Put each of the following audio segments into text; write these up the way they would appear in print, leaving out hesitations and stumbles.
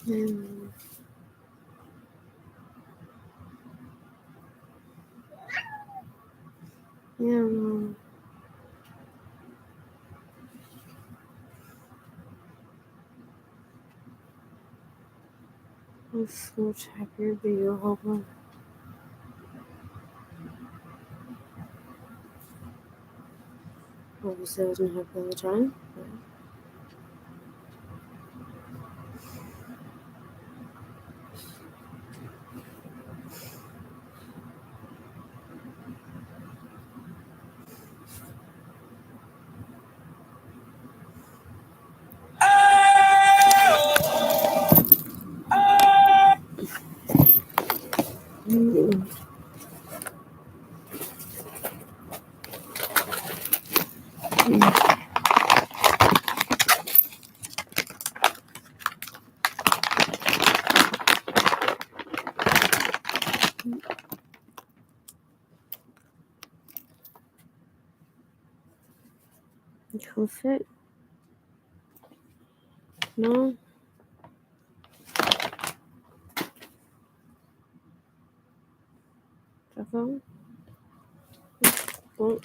Um, um, let's go check your video. Hold on. Obviously, I wasn't happy all the time. Come sit. No. Come. Well,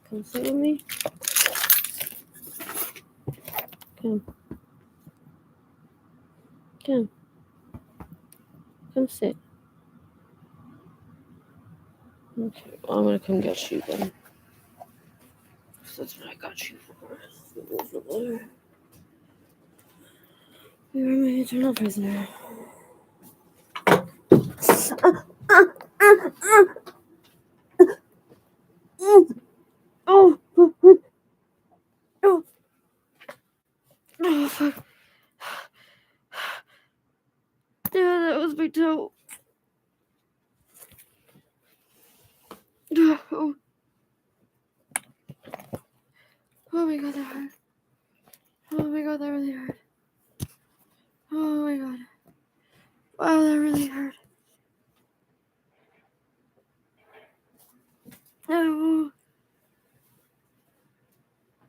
come sit with me. Come. Come. Come sit. Okay, well, I'm gonna come get you then. So that's what I got you for. You're my eternal prisoner. Oh, fuck. Yeah, that was my toe. Oh. Oh my god, that hurt. Oh my god, that really hurt. Oh my god. Wow, that really hurt. Oh.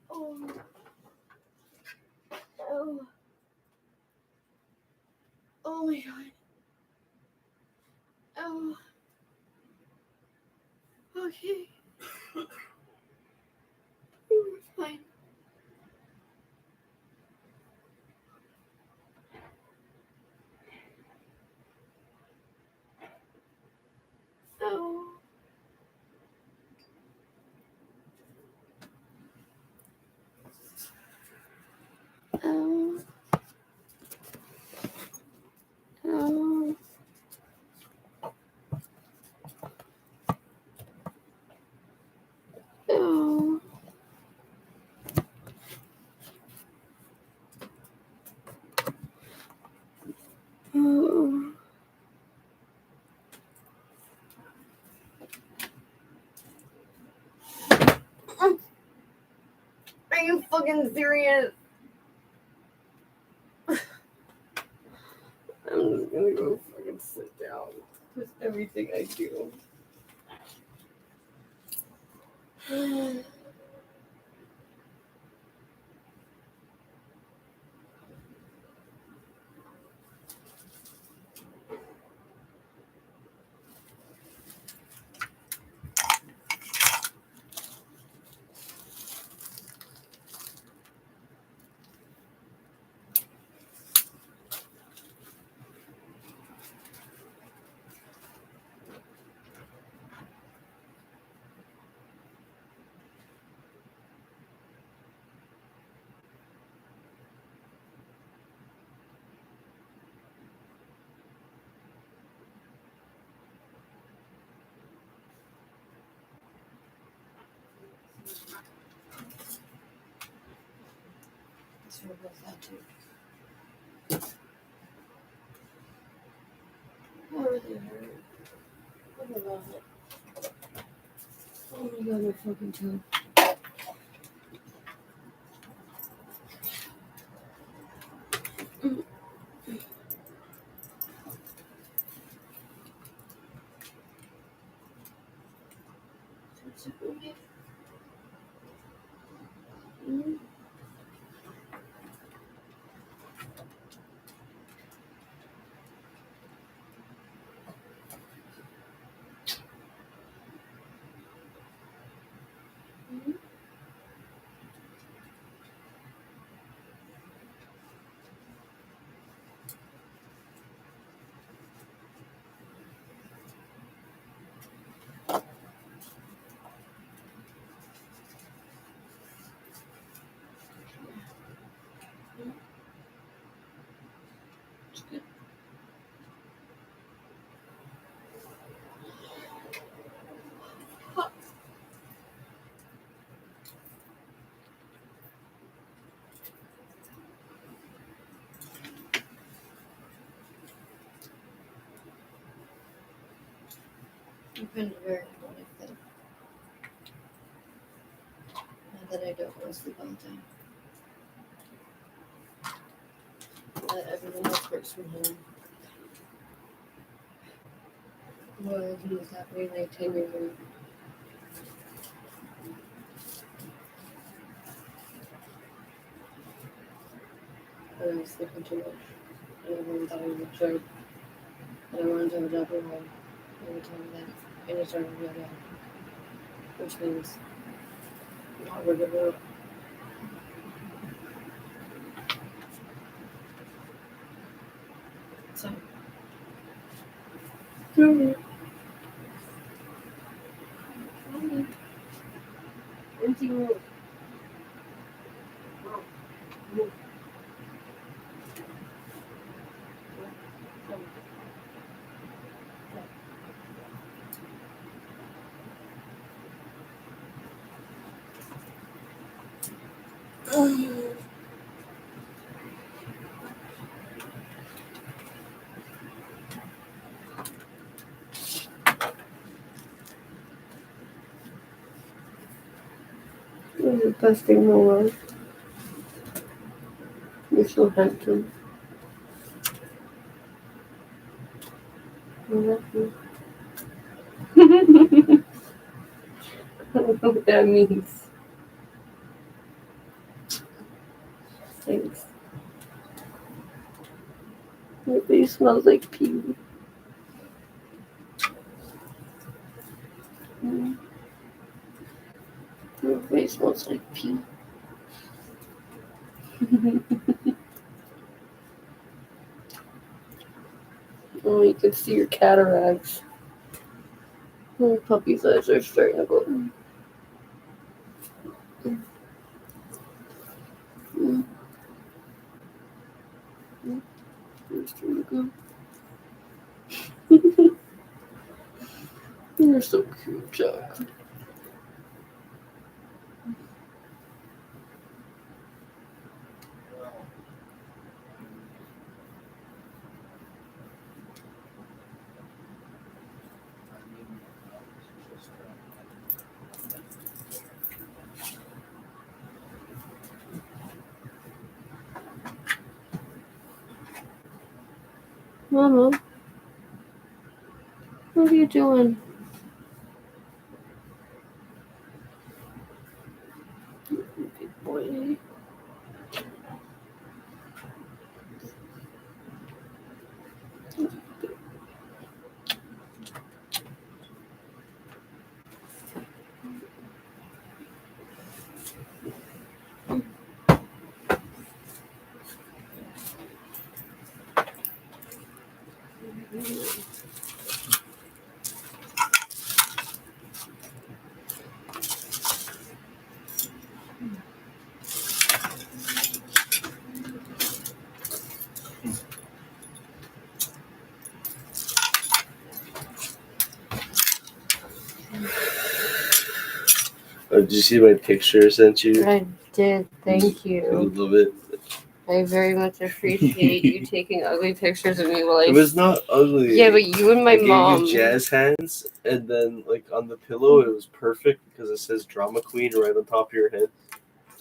Oh. Oh. Oh my god. Oh. Okay. You're fine. Oh. Oh. Oh. Oh. Oh. Are you fucking serious? I'm just gonna go fucking sit down with everything I do. Sorry about that too. That really hurt. What about it? Oh my god, my fucking toe. I've been very like that. Now that I don't want to sleep all the time. That everyone else works from home. Well, it was happening like 10 years ago. And I was sleeping too much. And everyone thought I was a jerk. And I wanted to have a WWAY. Every time that any sort of yoga. Which means not regular. So. Empty room. This is the best thing in the world. You're so handsome. I love you. I don't know what that means. Thanks. Your face smells like pee. Your face smells like pee. Oh, you can see your cataracts. Oh, puppy's eyes are starting to go. It's starting to go. You're so cute, Jack. Mama, what are you doing? Good boy. Did you see my picture I sent you? I did, thank I you. love it. I very much appreciate you taking ugly pictures of me while It was not ugly. Yeah, but you and my I mom. gave you jazz hands, and then like on the pillow, it was perfect because it says drama queen right on top of your head.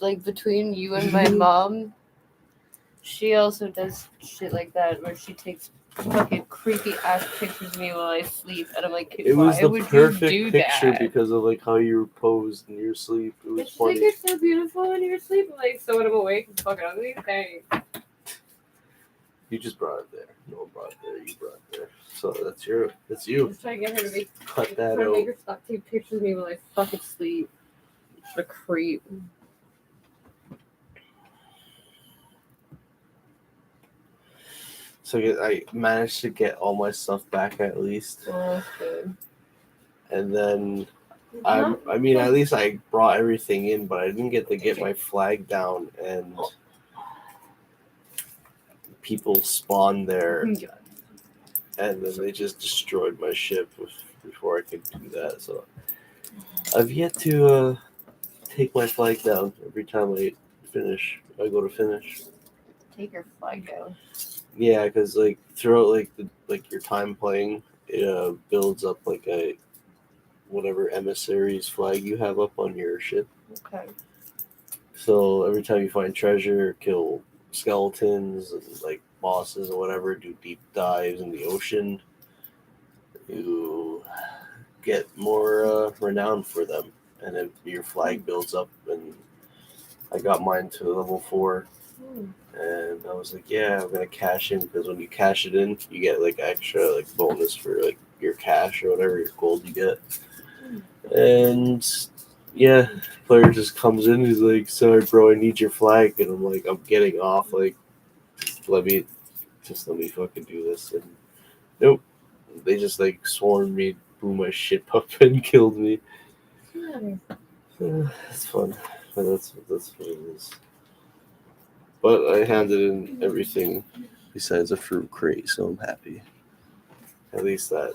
Like between you and my mom, she also does shit like that where she takes fucking creepy ass pictures of me while I sleep, and I'm like, It was why the would perfect you do picture that? because of like how you were posed in your sleep. It was It's just like funny. you're so beautiful in your sleep. I'm like, so when I'm awake, it's fucking ugly. Thanks. You just brought it there. No one brought it there. You brought it there. So that's you. I'm just trying to get her to be. Cut that Trying to make out. her stop taking pictures of me while I fucking sleep. What a creep. So I managed to get all my stuff back at least, Oh, that's good. and then I mean at least I brought everything in, but I didn't get to get my flag down, and people spawned there, and then they just destroyed my ship before I could do that. So I've yet to take my flag down every time I go to finish. Take your flag down. Yeah, because like throughout like your time playing, it builds up like a whatever emissary's flag you have up on your ship. Okay. So every time you find treasure, kill skeletons and like bosses or whatever, do deep dives in the ocean, you get more renown for them, and then your flag builds up. And I got mine to level 4. And I was like, yeah, I'm gonna cash in, because when you cash it in, you get like extra like bonus for like your cash or whatever your gold you get. And yeah, player just comes in, he's like, sorry bro, I need your flag, and I'm like, I'm getting off, like let me fucking do this. And nope, they just like swarmed me, blew my shit up and killed me. It's fun, but that's what it is. But I handed in everything besides a fruit crate, so I'm happy. At least that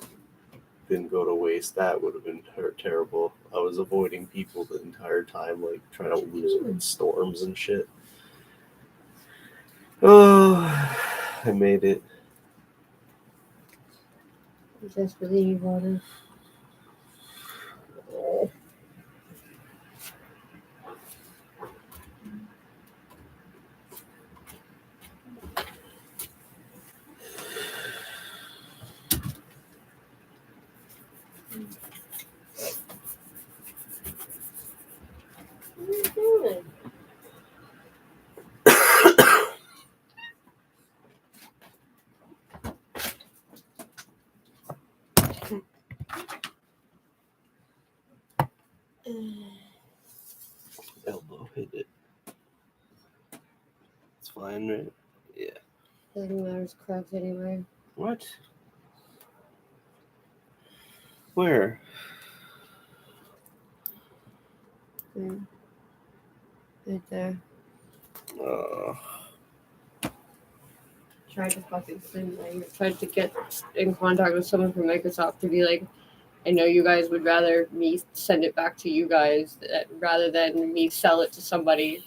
didn't go to waste. That would have been terrible. I was avoiding people the entire time, like trying to lose them in storms and shit. Oh, I made it. Just believe on it. What are you doing? Elbow hit it. It's fine, right? Yeah. Doesn't matter, it's cracked anyway. What? Where? Right there. Tried to fucking send tried to get in contact with someone from Microsoft to be like, I know you guys would rather me send it back to you guys rather than me sell it to somebody,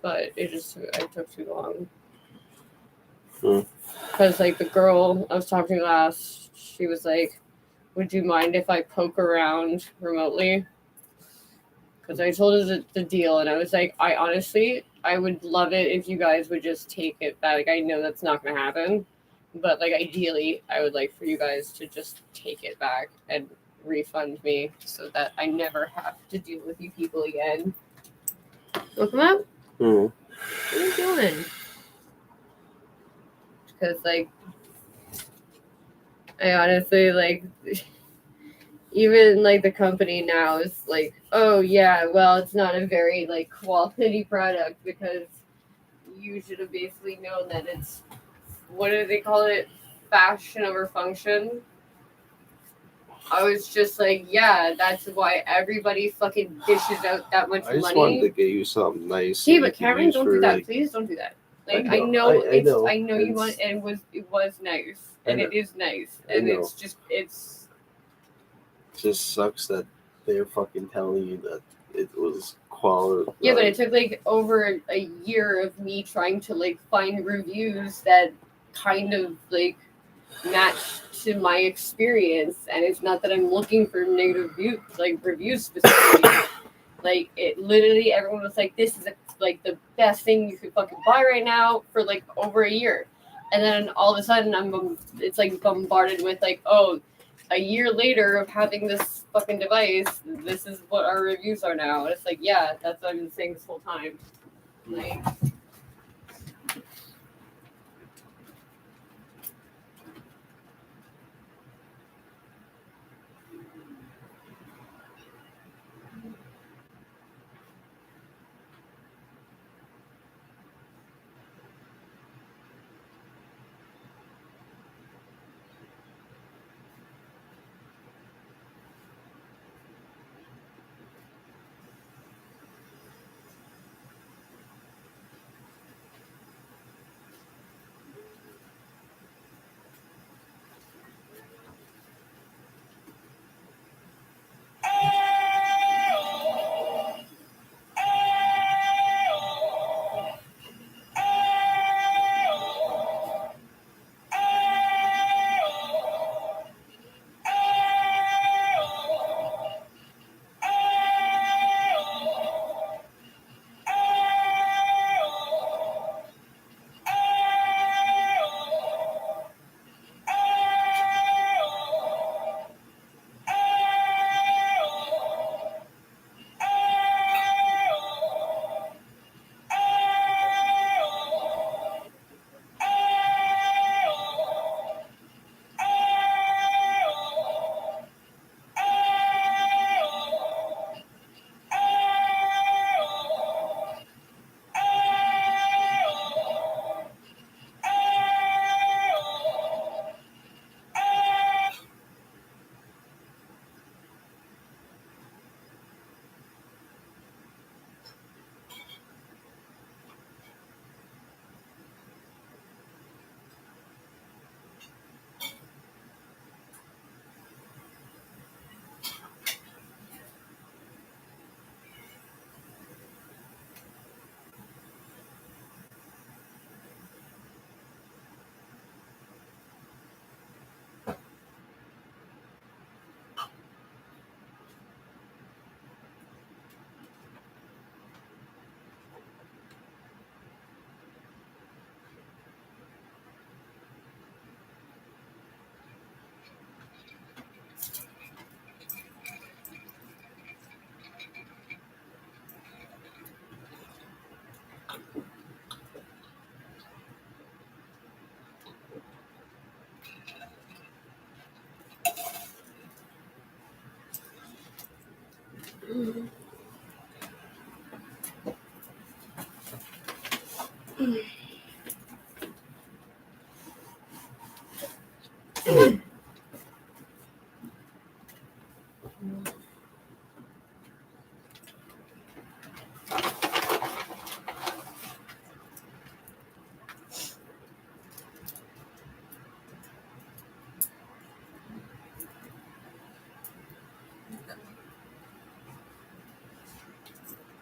but it took too long. Because like the girl I was talking to last, she was like, would you mind if I poke around remotely? Because I told her the deal, and I was like, I would love it if you guys would just take it back. Like, I know that's not going to happen, but like ideally, I would like for you guys to just take it back and refund me so that I never have to deal with you people again. Look them up. What are you doing? Because like, I honestly like. Even like the company now is like, oh yeah, well it's not a very like quality product because you should have basically known that it's, what do they call it, fashion over function. I was just like, yeah, that's why everybody fucking dishes out that much money. I just wanted to get you something nice. Hey, but Cameron, don't do that. Like, please don't do that. Like I know you want, and it was nice, and it is nice, and it's just sucks that they're fucking telling you that it was quality. Yeah, but it took like over a year of me trying to like find reviews that kind of like match to my experience, and it's not that I'm looking for negative reviews specifically. Like it literally, everyone was like, "This is like the best thing you could fucking buy right now," for like over a year. And then all of a sudden, it's like bombarded with like, oh, a year later of having this fucking device, this is what our reviews are now. And it's like, yeah, that's what I've been saying this whole time. Like,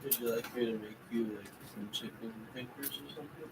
Would you like me to make you like some chicken fingers or something?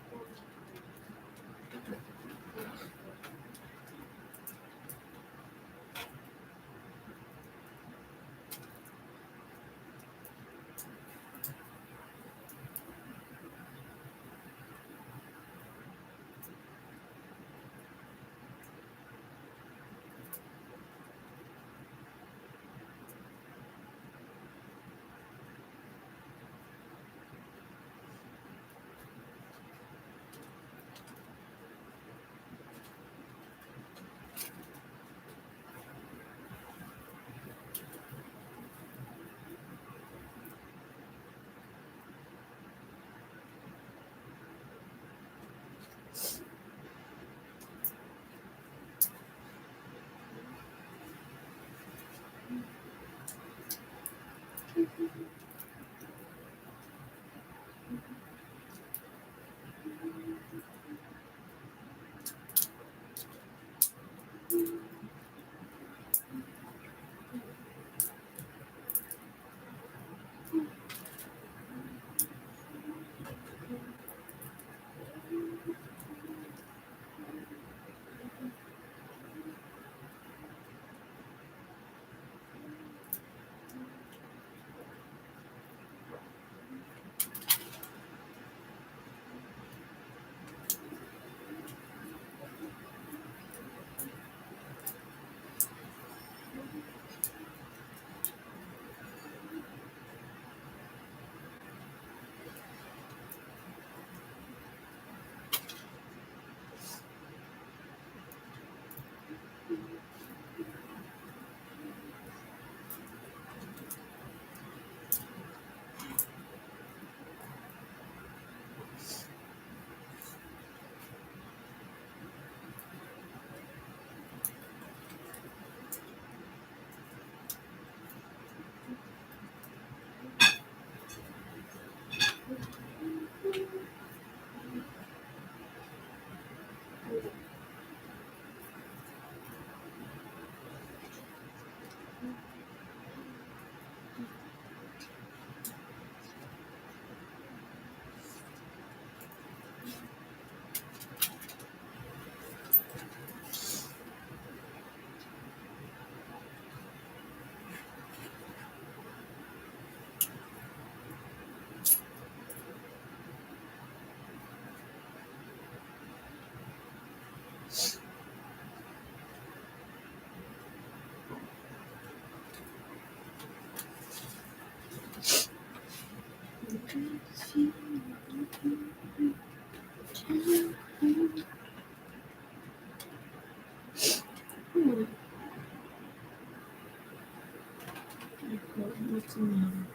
What's the matter?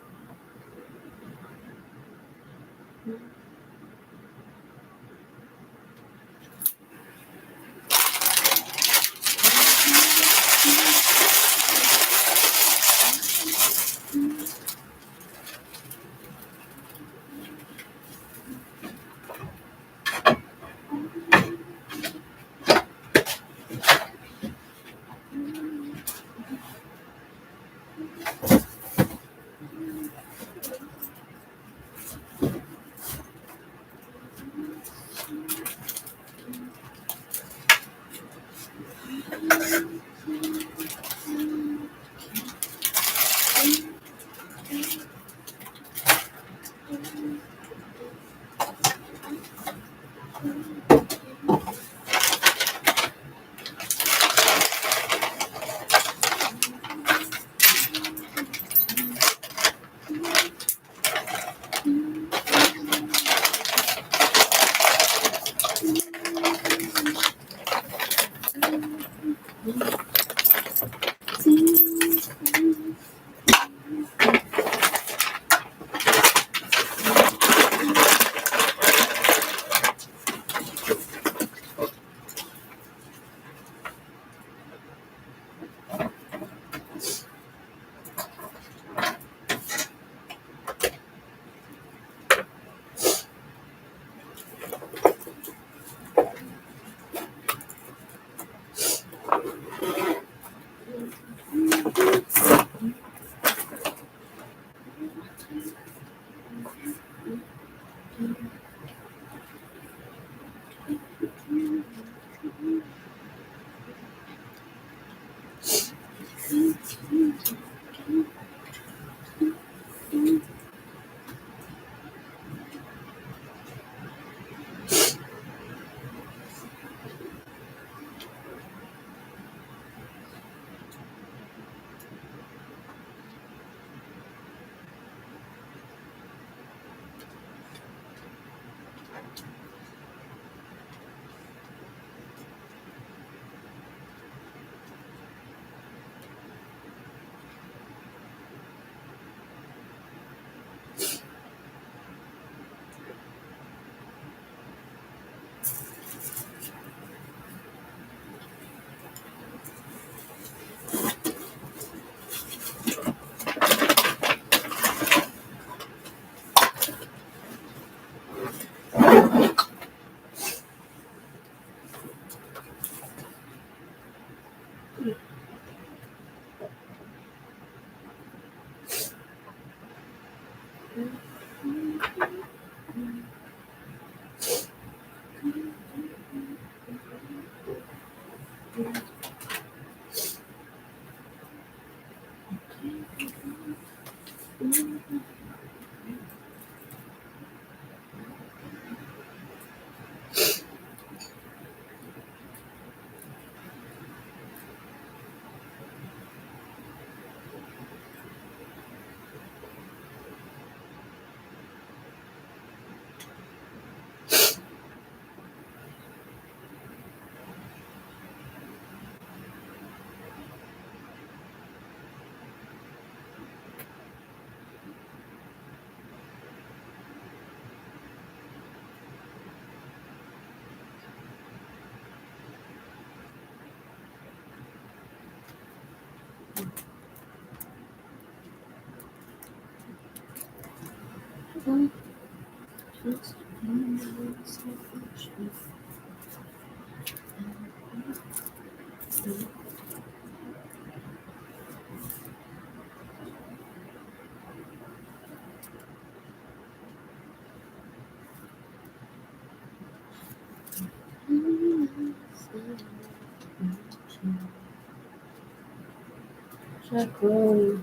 Chaperone.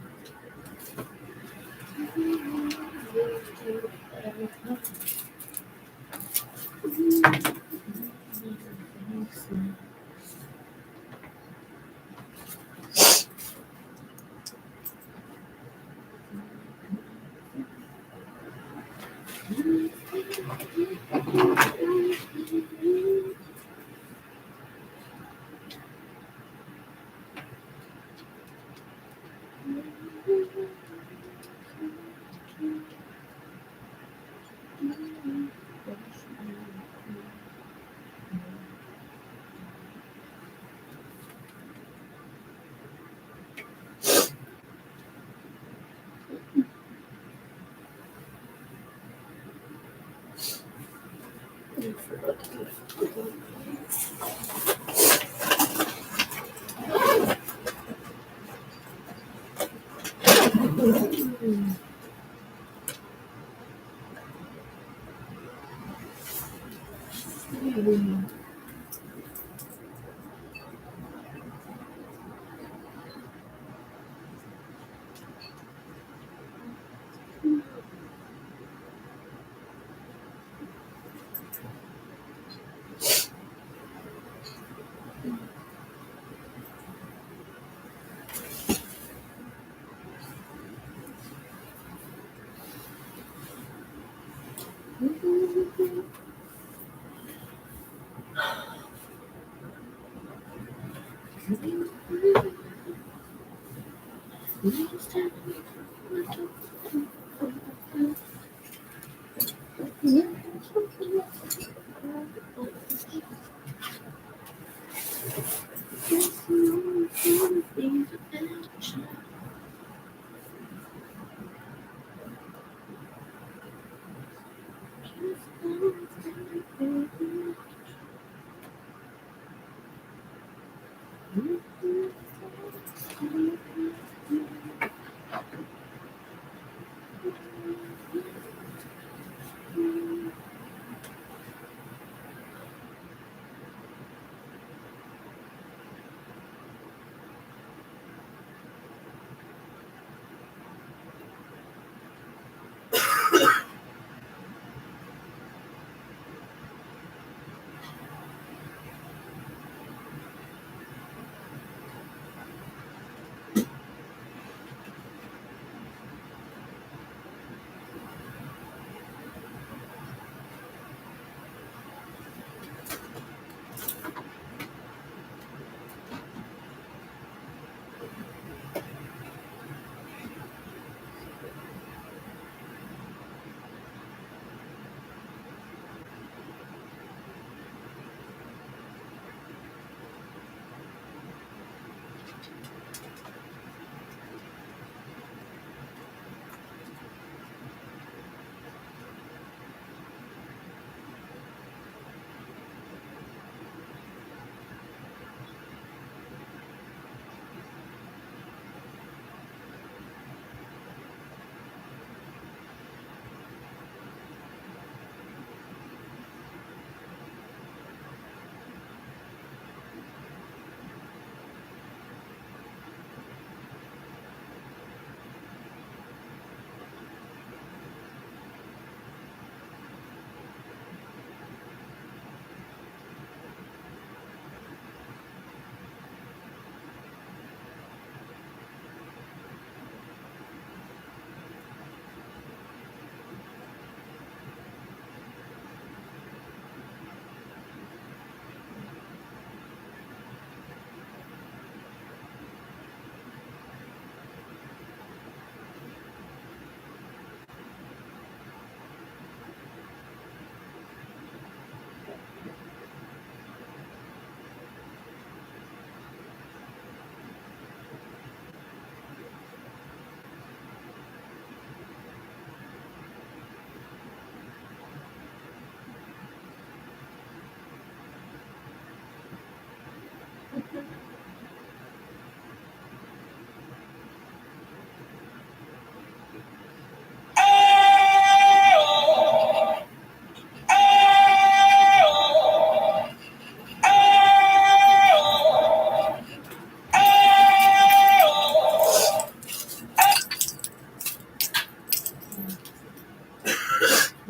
I forgot to put it.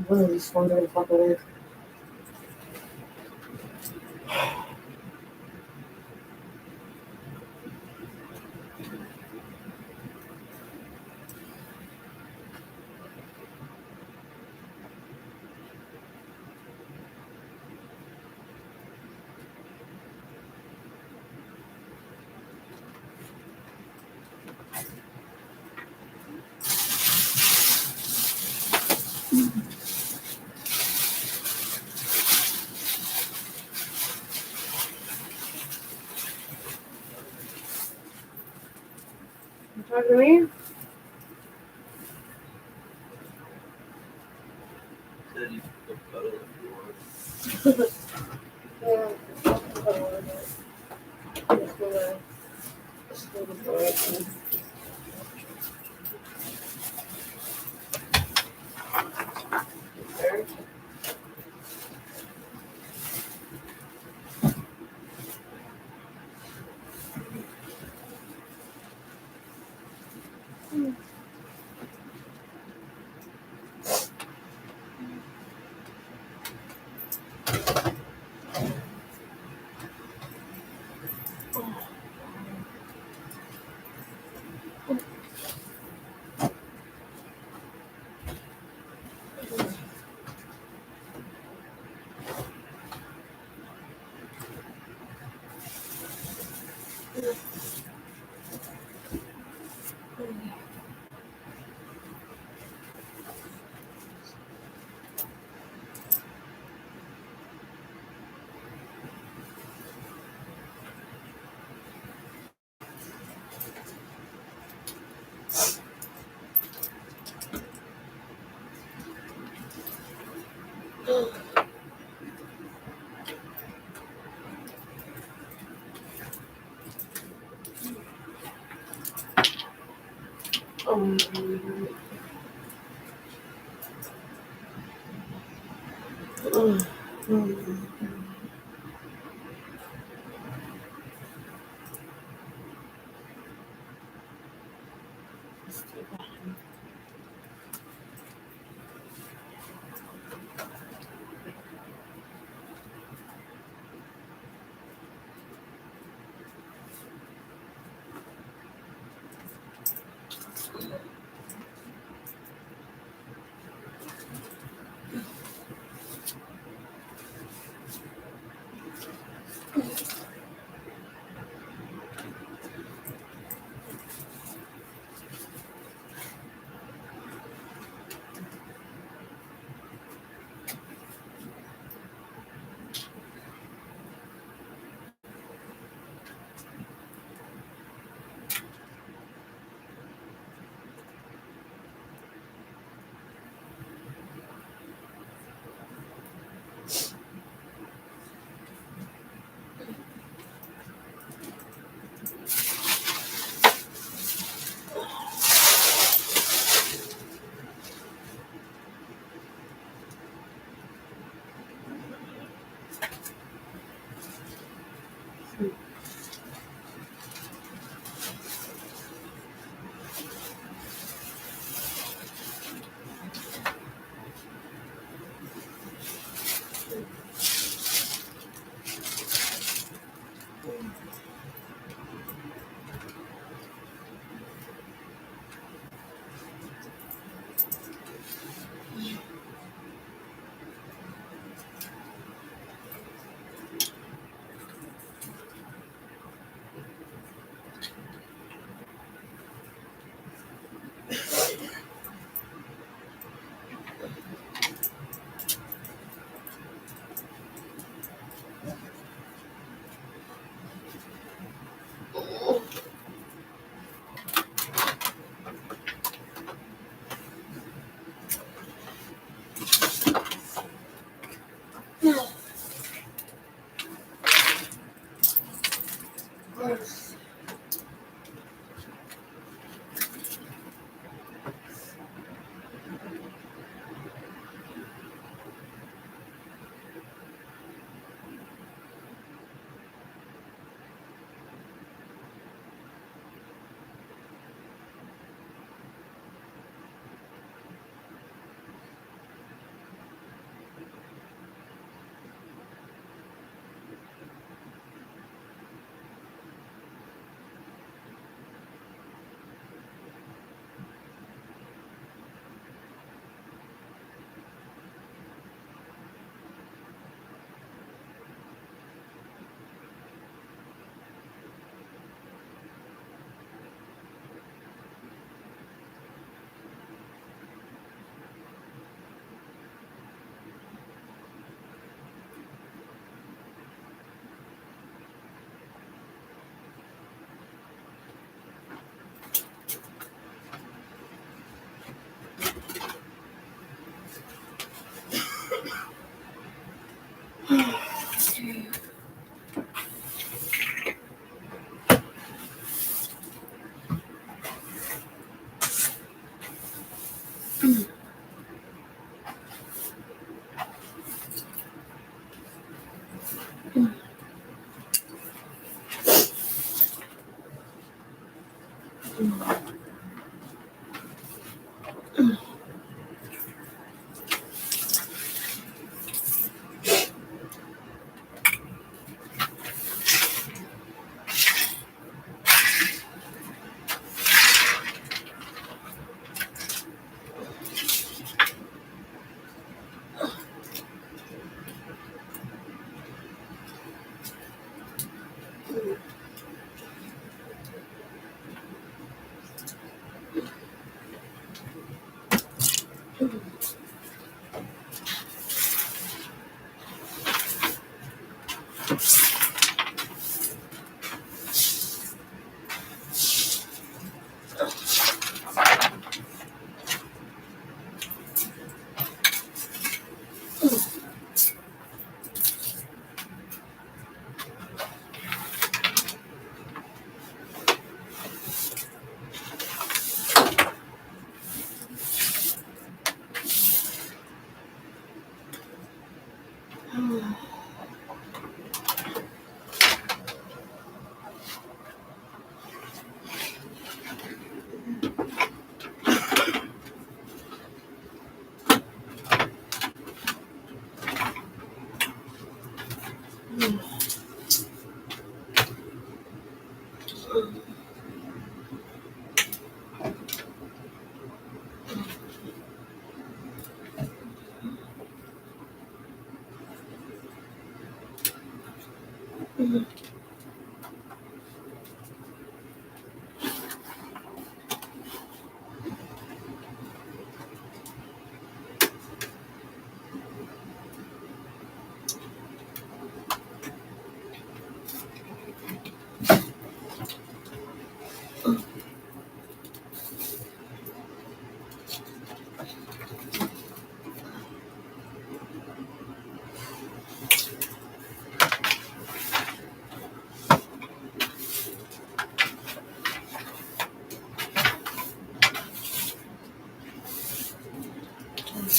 One of these phones already fucking work. Talk to me? Said you can cuddle if you want. Yeah, I'll put a little bit. Just gonna screw the door open. There. Um,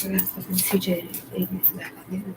I got fucking CJ Aiden back again.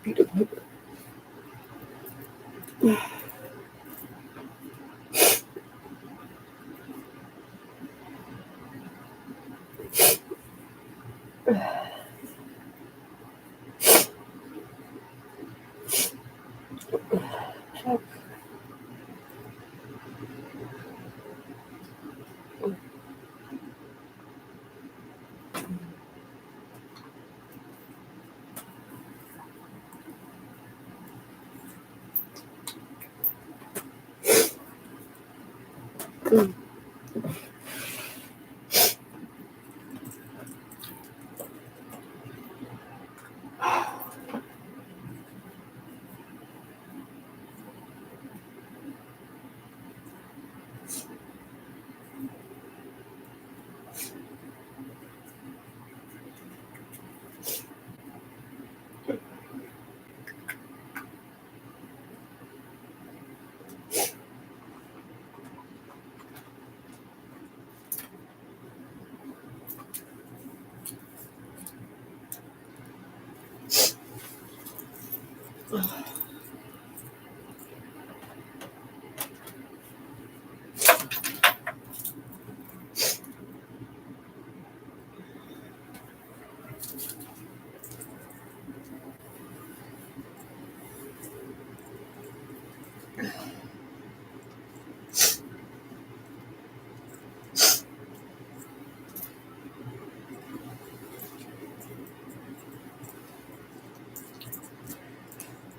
Peter Piper.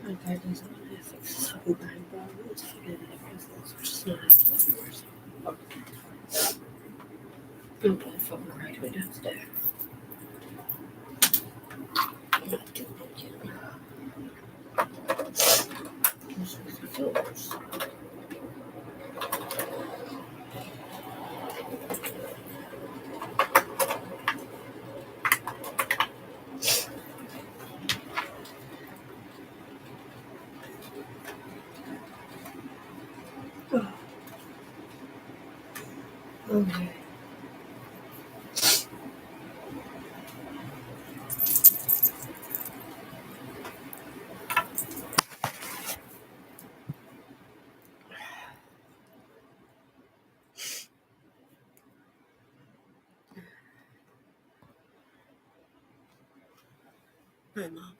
My dad doesn't want to fix his fucking brain problem. It's fucking ridiculous, which is not happening anymore. So, I'm gonna fucking cry to my dad's day. I'm not doing it again. This makes me feel worse. Okay. Hi, Mom.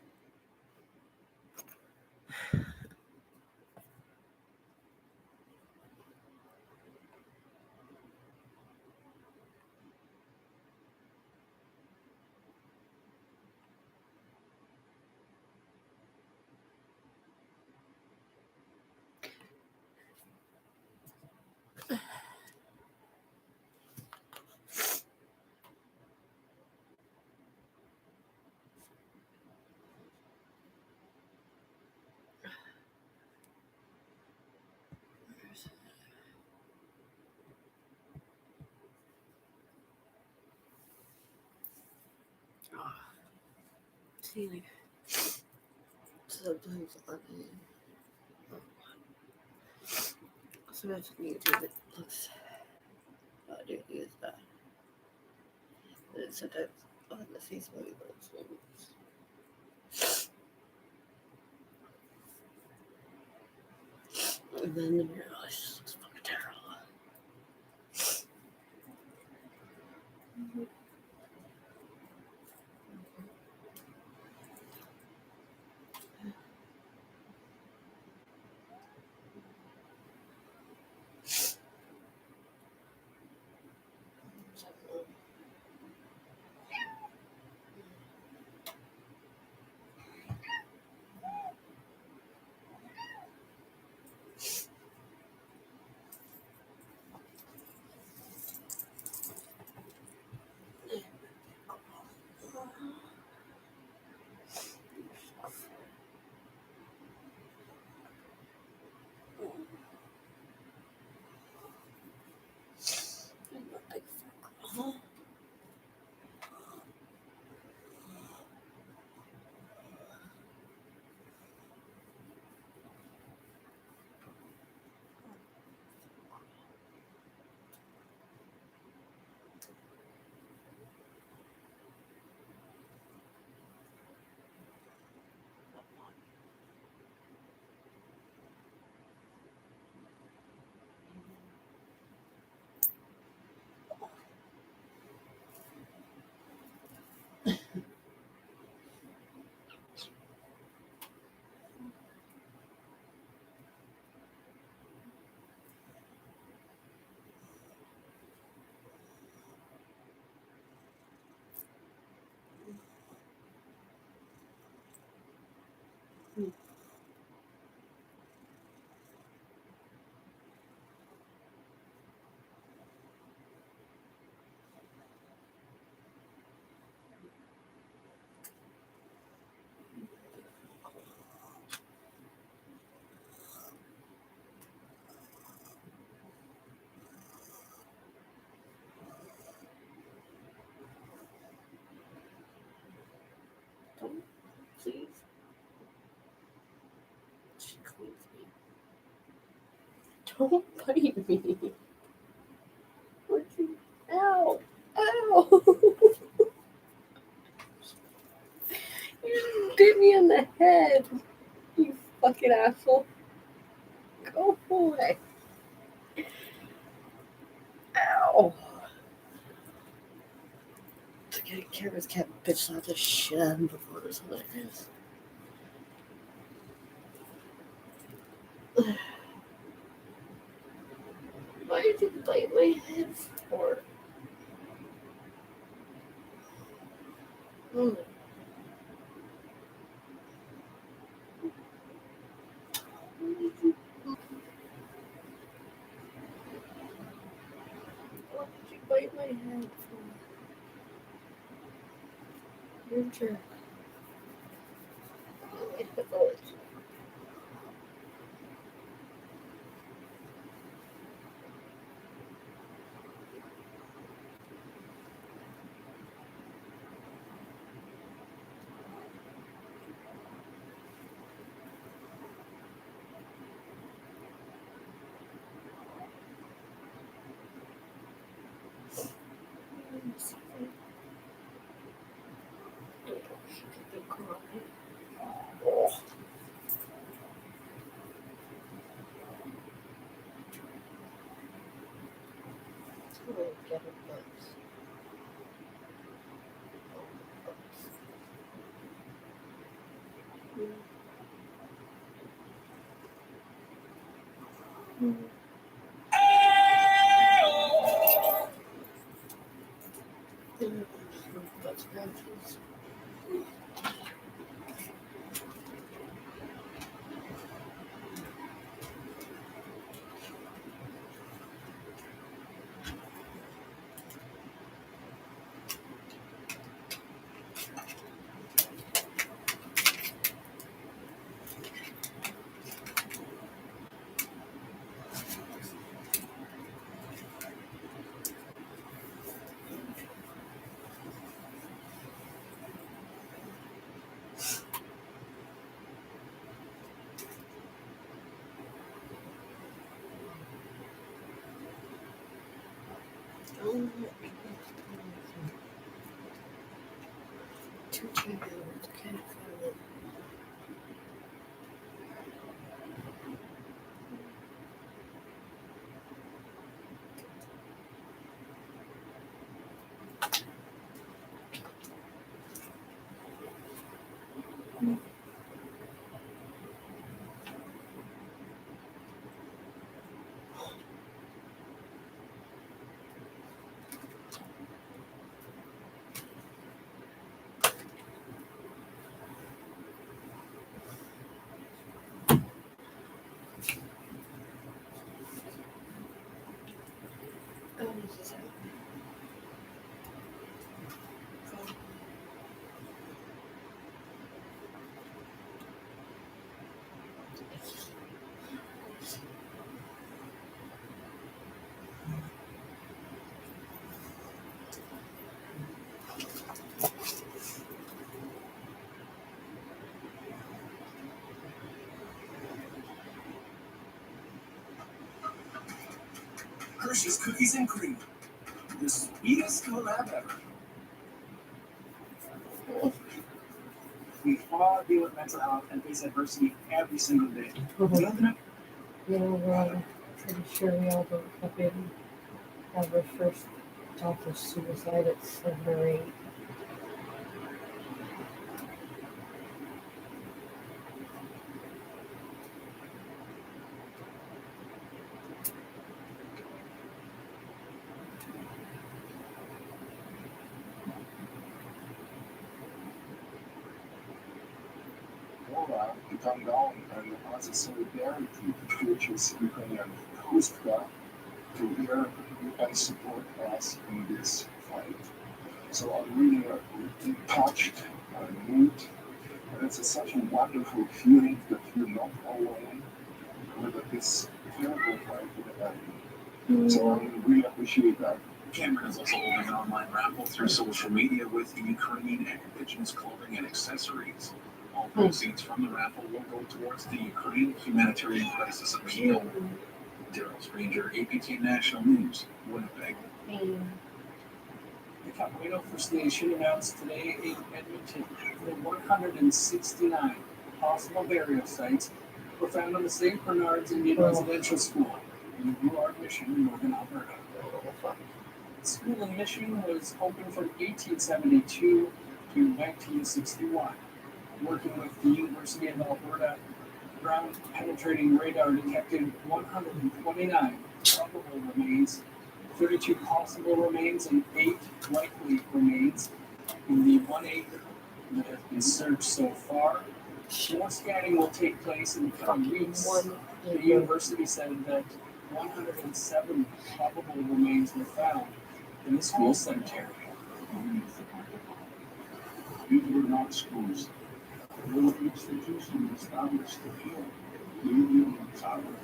See, like, sometimes on sometimes on YouTube it looks dirty as that. And sometimes on the Facebook it looks and then the mirror just looks fucking terrible. Don't bite me. Would you? Ow! Ow! You just bit me in the head. You fucking asshole. Go away. Ow! The camera's cat bitch slapped the shit out of him before. It was hilarious. Why did you bite my head for? Oh. Why did you bite my head for? You're a jerk. My headphones. Oh. Get her butts. Butt scratches. Two champions, can't find it. Oh, this is happening. Hershey's Cookies and Cream, the sweetest collab ever. We all deal with mental health and face adversity every single day. You know, we're all pretty sure we all don't fucking have our first thought of suicide at 7 or 8. Moreover, to come down and also solidarity which is Ukrainian Coast Guard to hear and support us in this fight. So I'm really touched and moved, and it's such a wonderful feeling that you're not alone with this terrible fight with the enemy. So I really appreciate that. Cameron is also holding an online raffle through social media with Ukrainian and indigenous clothing and accessories. All proceeds from the raffle will go towards the Ukraine humanitarian crisis appeal. Daryl's Ranger, APT National News, Winnipeg. The Camino First Nation announced today in Edmonton that 169 possible burial sites were found on the St. Bernard's Indian Residential School in Breward Mission in northern Alberta. The school in Mission was open from 1872 to 1961. Working with the University of Alberta, ground penetrating radar detected 129 probable remains, 32 possible remains, and 8 likely remains in the 1 acre that has been searched so far. More scanning will take place in the coming weeks. The university said that 107 probable remains were found in the school cemetery. These were not schools. They were institutions established here, Union and Tower.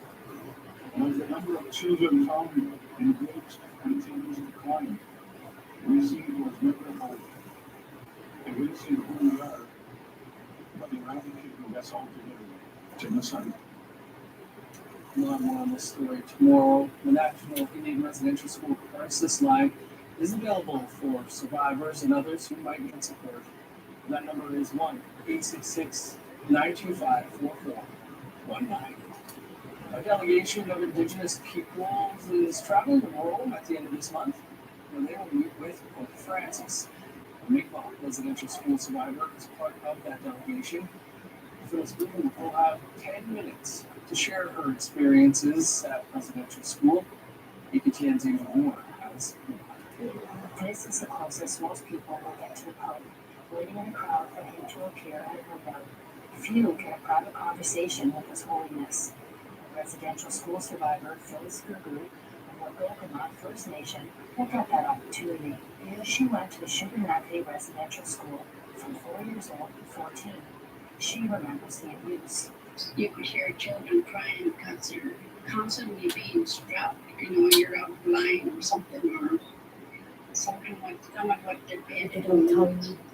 And as the number of children found in graves continues to climb, we see it was never hope. Erasing who we are, but eradicating us altogether. Genocide. We'll have more on this story tomorrow. The National Indian Residential School Crisis Line is available for survivors and others who might need support. That number is 1-866-925-4419. A delegation of Indigenous peoples is traveling to Rome at the end of this month, where they will meet with Pope Francis. A Mi'kmaq residential school survivor is part of that delegation. Phyllis Bloom will have 10 minutes to share her experiences at residential school. APTN's Amy Moore has more. This is the closest most people will get to the Pope, waiting in a crowd for him to appear at a window. Few get a private conversation with His Holiness. Residential school survivor Phyllis Gugu of the Ogama First Nation will get that opportunity. She went to the Shubenacadie Residential School from 4 years old to 14. She remembers the abuse. You could hear children crying because they're constantly being struck. You know, you're out blind or something, or something like someone with their bed and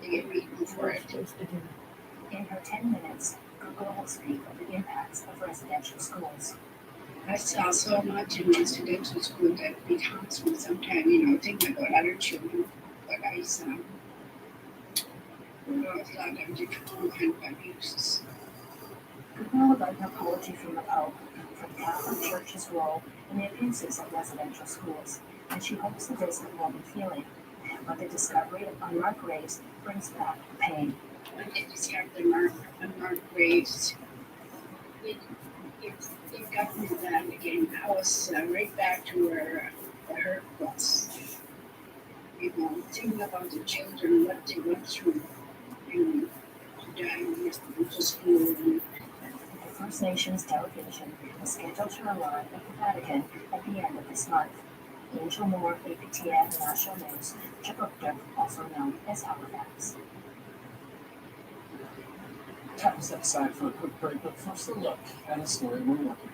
they get beaten for it. In her 10 minutes, Google will speak of the impacts of residential schools. I saw so much in residential school that becomes me sometimes, think about other children, but I saw a lot of different kind of abuses. Google would like her poetry from the Pope, from the Catholic Church's role in the abuses of residential schools, and she hopes the visit will be healing. But the discovery of unmarked graves brings back pain. When they discovered the unmarked graves, it got me down again. I was right back to where the hurt was. Thinking about the children, what they went through, to die in residential school. The First Nations delegation is scheduled to arrive at the Vatican at the end of this month. Angel Moore, APTN National News, Chibuktuk, also known as Halifax. Time to step aside for a quick break, but first a look at a story we're working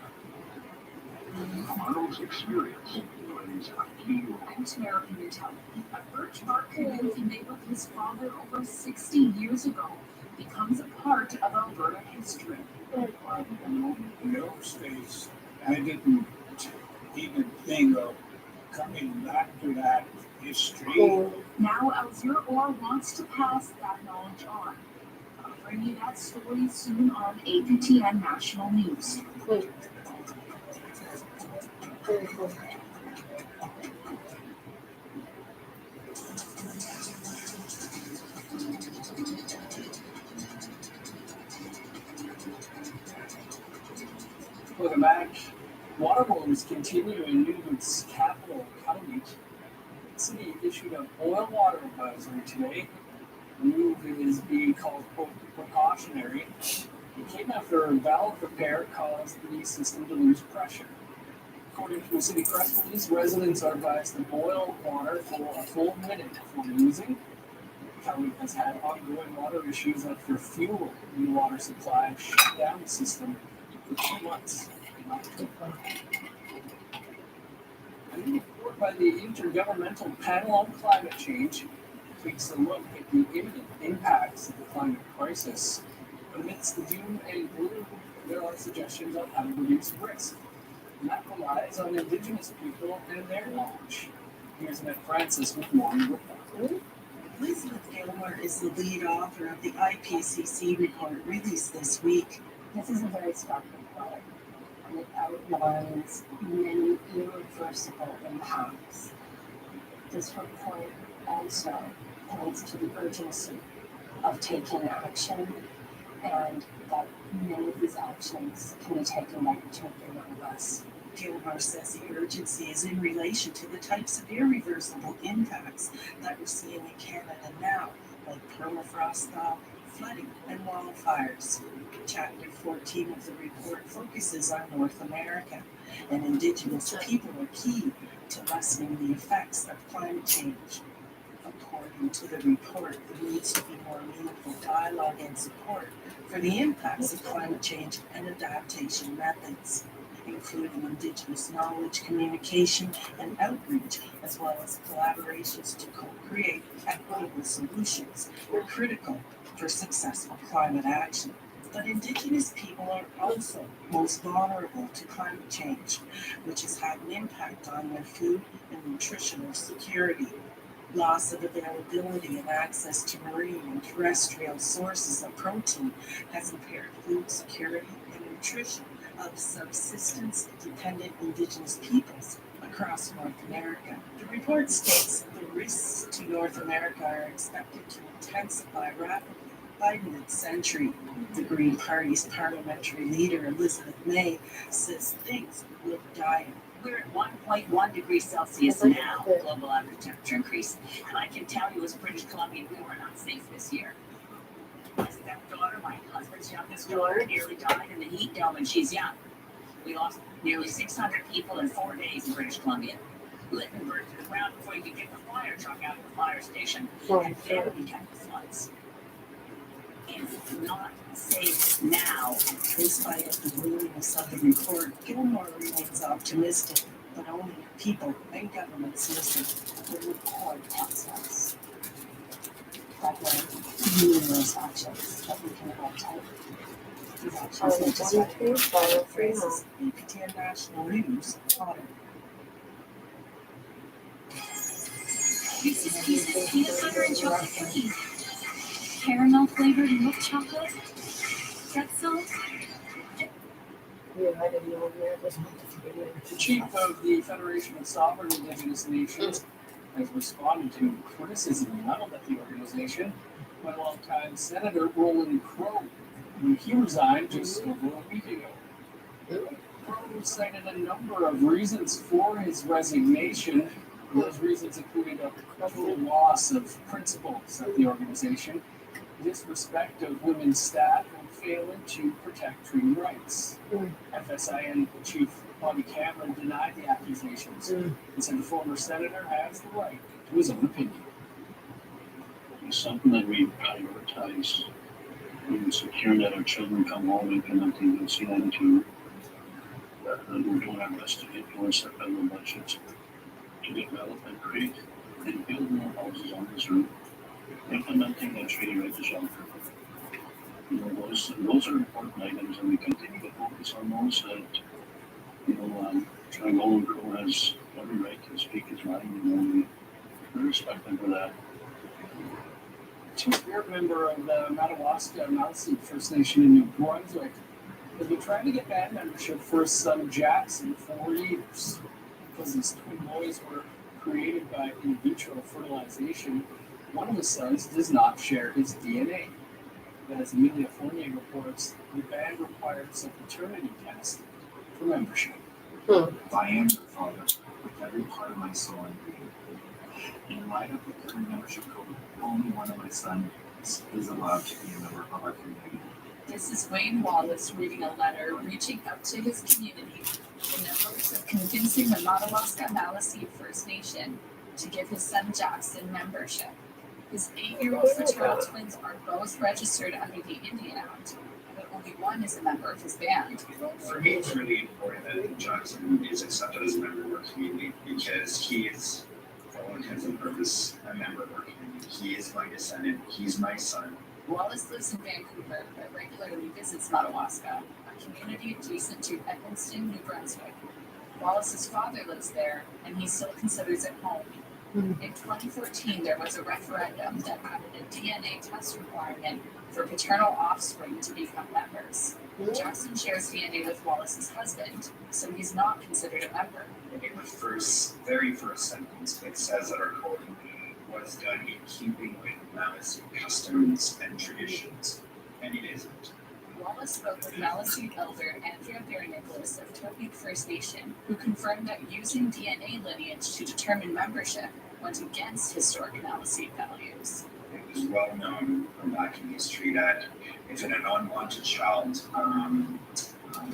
on. Arnold's experience plays a key role. Irish American mentality. A birch bark canoe he made with his father over 60 years ago becomes a part of Alberta history. In those days, I didn't even think of coming back to that history. Now Alzira Orr wants to pass that knowledge on. I'll bring you that story soon on APTN National News. Very cool. Welcome back. Water woes continue in Newman's capital county. The city issued an oil water advisory today. The move is being called precautionary. It came after a valve repair caused the system to lose pressure. According to a city press release, residents are advised to boil water for a full minute before using. The county has had ongoing water issues after fuel in the water supply shut down the system for 2 months in October. A new report by the Intergovernmental Panel on Climate Change takes a look at the imminent impacts of the climate crisis. Amidst the doom and gloom, there are suggestions on how to reduce risk. and that relies on Indigenous people and their knowledge. Here's Annette Francis with more on that. Elizabeth Gilmore is the lead author of the IPCC report released this week. This is a very stark report, and it outlines many irreversible impacts. This report also points to the urgency of taking action, and that many of these actions can be taken by each and every one of us. Gilmore says the urgency is in relation to the types of irreversible impacts that we're seeing in Canada now, like permafrost thaw, flooding, and wildfires. Chapter 14 of the report focuses on North America, and Indigenous people are key to lessening the effects of climate change. According to the report, there needs to be more meaningful dialogue and support for the impacts of climate change and adaptation methods, including Indigenous knowledge, communication, and outreach, as well as collaborations to co-create equitable solutions, are critical for successful climate action. But Indigenous people are also most vulnerable to climate change, which has had an impact on their food and nutritional security. Loss of availability and access to marine and terrestrial sources of protein has impaired food security and nutrition of subsistence-dependent Indigenous peoples across North America. The report states that the risks to North America are expected to intensify rapidly by mid-century. The Green Party's parliamentary leader, Elizabeth May, says things will dire. We're at 1.1 degrees Celsius now, global average temperature increase. And I can tell you as British Columbian, we were not safe this year. My stepdaughter, my husband's youngest daughter, nearly died in the heat dome and she's young. We lost nearly 600 people in 4 days in British Columbia. Lit and burned to the ground before you could get the fire truck out of the fire station. And then we had the floods. It's not safe now. In spite of the gloominess of the report, Gilmore remains optimistic, but only if people and governments listen. The report tells us that there are numerous actions that we can all take. These actions need to start. Phrases, APTN National News, Ottawa. Reese's Pieces peanut butter and chocolate cookies. Caramel flavored milk chocolate. Pretzels. Yeah, I didn't know that was The chief of the Federation of Sovereign Indigenous Nations has responded to criticism leveled at the organization by longtime Senator Roland Crowe when he resigned just over a week ago. Crowe cited a number of reasons for his resignation. Those reasons included a credible loss of principles at the organization, disrespect of women's staff, and failing to protect treaty rights. FSIN Chief Bobby Cameron denied the accusations and said the former senator has the right to his own opinion. It's something that we prioritize in securing that our children come home and connecting with CN to we're doing our best to influence the federal budget to develop and create and build more houses on this route, implementing that treaty right to shelter. Those are important items, and we continue to focus on those. Roland Crowe has every right to speak his mind, we respect him for that. Two-spirit member of the Madawaska Maliseet First Nation in New Brunswick has been trying to get band membership for his son Jackson for years. Because his twin boys were created by in vitro fertilization, one of his sons does not share his DNA. As Amelia Fournier reports, the band requires a paternity test for membership. I am your father, with every part of my soul and being. In light of the current membership code, only one of my sons is allowed to be a member of our community. This is Wayne Wallace reading a letter reaching out to his community in the hopes of convincing the Madawaska Maliseet First Nation to give his son Jackson membership. His 8-year-old fraternal twins are both registered under the Indian Act, but only one is a member of his band. For me, it's really important that Jackson is accepted as a member of our community because he is, for all intents and purposes, a member of our community. He is my descendant. He's my son. Wallace lives in Vancouver, but regularly visits Madawaska, a community adjacent to Edmundston, New Brunswick. Wallace's father lives there, and he still considers it home. Mhm. In 2014, there was a referendum that added a DNA test requirement for paternal offspring to become members. Jackson shares DNA with Wallace's husband, so he's not considered a member. In the very first sentence, it says that our code was done in keeping with Malice customs and traditions, and it isn't. Wallace spoke with Maliseet elder Andrea Bear-Nicholas of Topeka First Nation, who confirmed that using DNA lineage to determine membership went against historic Maliseet values. It was well known from back in history that if an unwanted child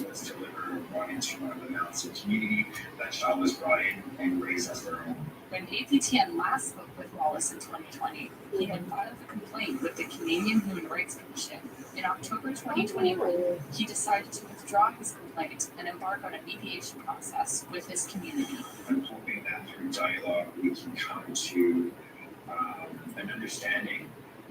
was delivered or brought into one of the Maliseet community, that child was brought in and raised as their own. When APTN last spoke with Wallace in 2020, he had filed a complaint with the Canadian Human Rights Commission. In October 2021, he decided to withdraw his complaint and embark on a mediation process with his community. I'm hoping that through dialogue we can come to an understanding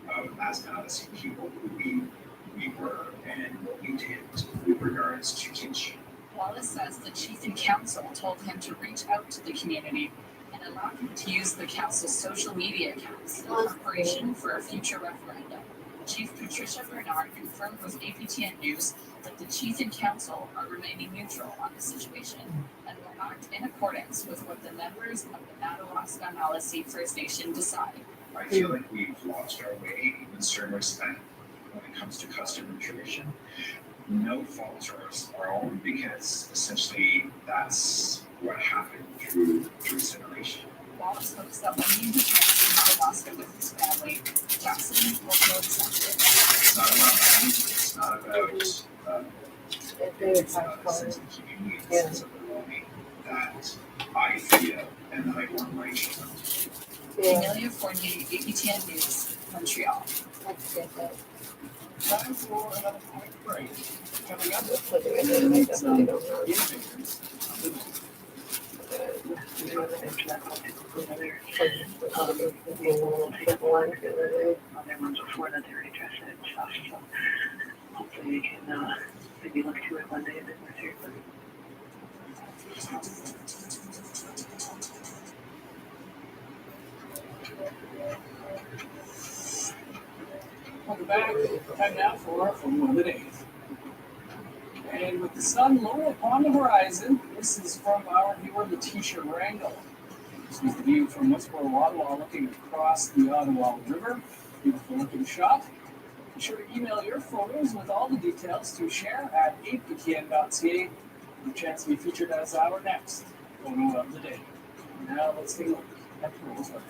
of, as Maliseet people, who we were and what we did with regards to kinship. Wallace says the chief and council told him to reach out to the community and allow him to use the council's social media accounts in preparation for a future referendum. Chief Patricia Bernard confirmed with APTN News that the chief and council are remaining neutral on the situation and will act in accordance with what the members of the Madawaska Maliseet First Nation decide. I feel like we've lost our way in certain respect when it comes to custom and tradition. No fault of our own, because essentially that's what happened through generation. Wallace hopes that when he returns to Madawaska with his family, Jackson will feel accepted. It's not about money, it's not about it's about a sense of community, a sense of belonging that I feel and that I want my children to. Amelia Fournier, APTN News, Montreal. Let's get that. Time for another quick break. Coming up, Other ones before that they already addressed it and stuff, so hopefully we can maybe look to it one day a bit more seriously. Welcome back. Time now for one of the days. And with the sun low upon the horizon, this is from our viewer, Letitia Rangel. This is the view from Westboro, Ottawa, looking across the Ottawa River. Beautiful looking shot. Be sure to email your photos with all the details to share at aptn.ca for a chance to be featured as our next photo of the day. Now let's take a look at the rules of the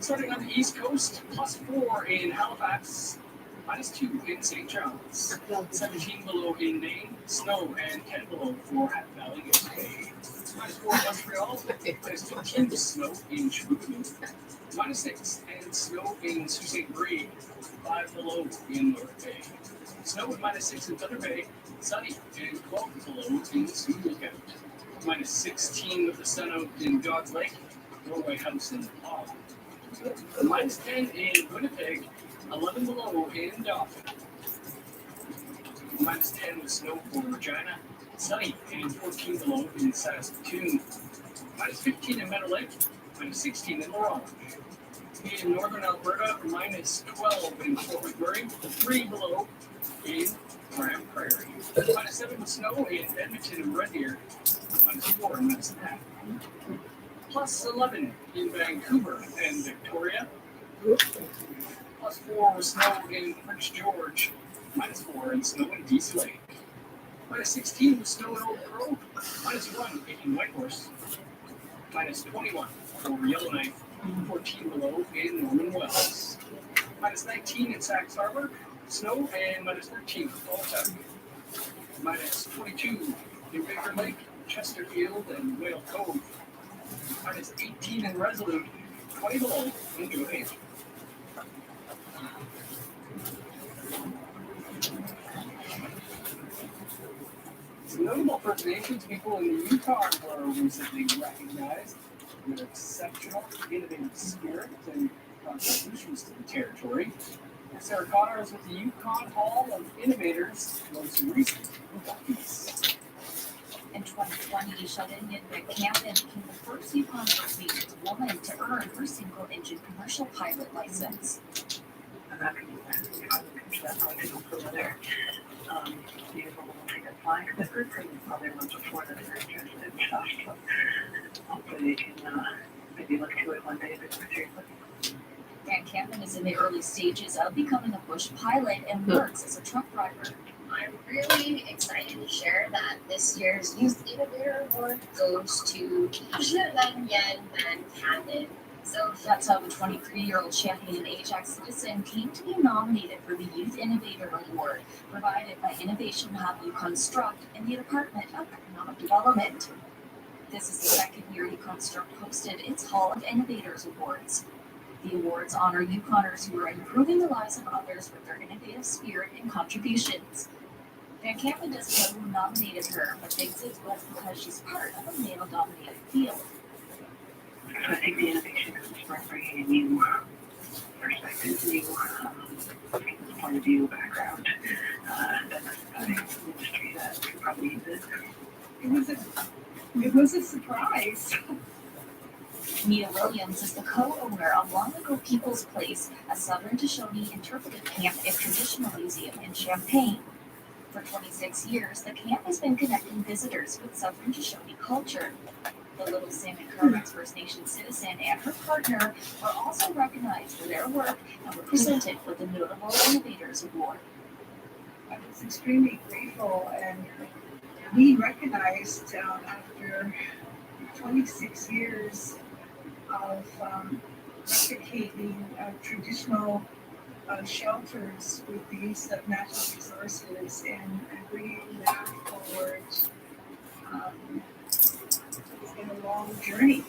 Starting on the East Coast, +4 in Halifax, -2 in St. John's, 17 below in Maine, snow and 10 below for Hat Valley Bay. -4 in Montreal, -15 snow in Chicoutimi, -6 and snow in Sault Ste. Marie, 5 below in North Bay. Snow and -6 in Thunder Bay, sunny and 12 below in Sioux Lookout. -16 with the sun out in Dog Lake, Norway House in Paul. -10 in Winnipeg, 11 below in Dauphin. -10 with snow for Regina, sunny and 14 below in Saskatoon. -15 in Meadow Lake, -16 in Laurel. In northern Alberta, -12 in Fort McMurray, 3 below in Grande Prairie. -7 with snow in Edmonton and Red Deer, -4 in Medicine Hat. +11 in Vancouver and Victoria. +4 with snow in Prince George. -4 in snow in Dease Lake. -16 with snow in Old Crow. -1 in Whitehorse. -21 for Yellowknife. 14 below in Norman Wells. -19 in Sachs Harbor. Snow and -13 in Baltic. -22 in Baker Lake, Chesterfield, and Whale Cove. -18 in Resolute, 20 below in New Haven. Some notable First Nations people in the Yukon were recently recognized for their exceptional, innovative spirit and contributions to the territory. Sarah Connor is with the Yukon Hall of Innovators, most recent inductees. In 2020, Sheldon Campbell became the first Yukon First Nations woman to earn her single-engine commercial pilot license. I'm not going to that political further. Beautiful little thing to fly. The first thing is probably ones before that are interested in stuff. So hopefully they can maybe look to it one day a bit more seriously. Dan Campbell is in the early stages of becoming a bush pilot and works as a truck driver. I'm really excited to share that this year's Youth Innovator Award goes to Lan Yan Van Cannon. So that's how the 23-year-old Champion Ajax citizen came to be nominated for the Youth Innovator Award, provided by Innovation Hub Construct and the Department of Economic Development. This is the second year Construct hosted its Hall of Innovators Awards. The awards honor Yukoners who are improving the lives of others with their innovative spirit and contributions. Van Campbell doesn't know who nominated her, but thinks it was because she's part of a male-dominated field. So I think the innovation comes from bringing a new perspective, new point of view, background, diversifying the industry that probably needs it. It was a surprise. Mia Williams is the co-owner of Long Ago People's Place, a Southern Shoshone interpretive camp and traditional museum in Champaign. For 26 years, the camp has been connecting visitors with Southern Shoshone culture. The Little Salmon Carfax First Nation citizen and her partner were also recognized for their work and were presented with the Notable Innovators Award. I was extremely grateful, and we recognized after 26 years of replicating traditional shelters with the use of natural resources and bringing that forward. It's been a long journey.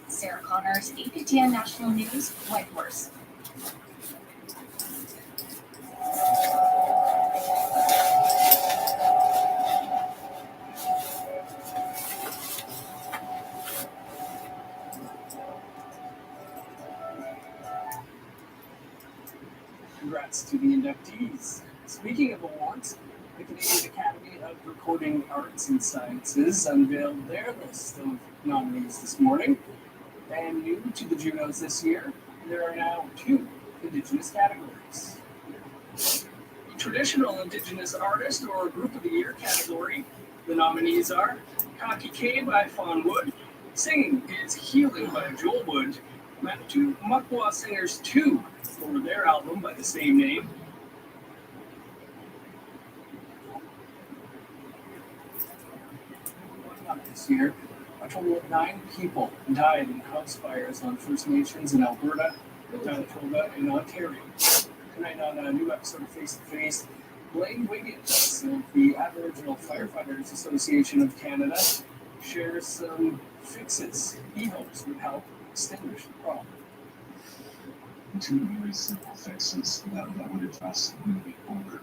Sarah Connors, APTN National News, Whitehorse. Congrats to the inductees. Speaking of awards, the Canadian Academy of Recording Arts and Sciences unveiled their list of nominees this morning. And new to the Junos this year, there are now 2 Indigenous categories. Traditional Indigenous Artist or Group of the Year category, the nominees are Kaki K by Fawn Wood, Singing is Healing by Joel Wood, Manitou Makwa Singers 2 for their album by the same name. This year, a total of 9 people died in house fires on First Nations in Alberta, Manitoba, and Ontario. Tonight on a new episode of Face to Face, Blaine Wiggins of the Aboriginal Firefighters Association of Canada shares some fixes he hopes would help extinguish the problem. 2 very simple fixes that would address moving forward.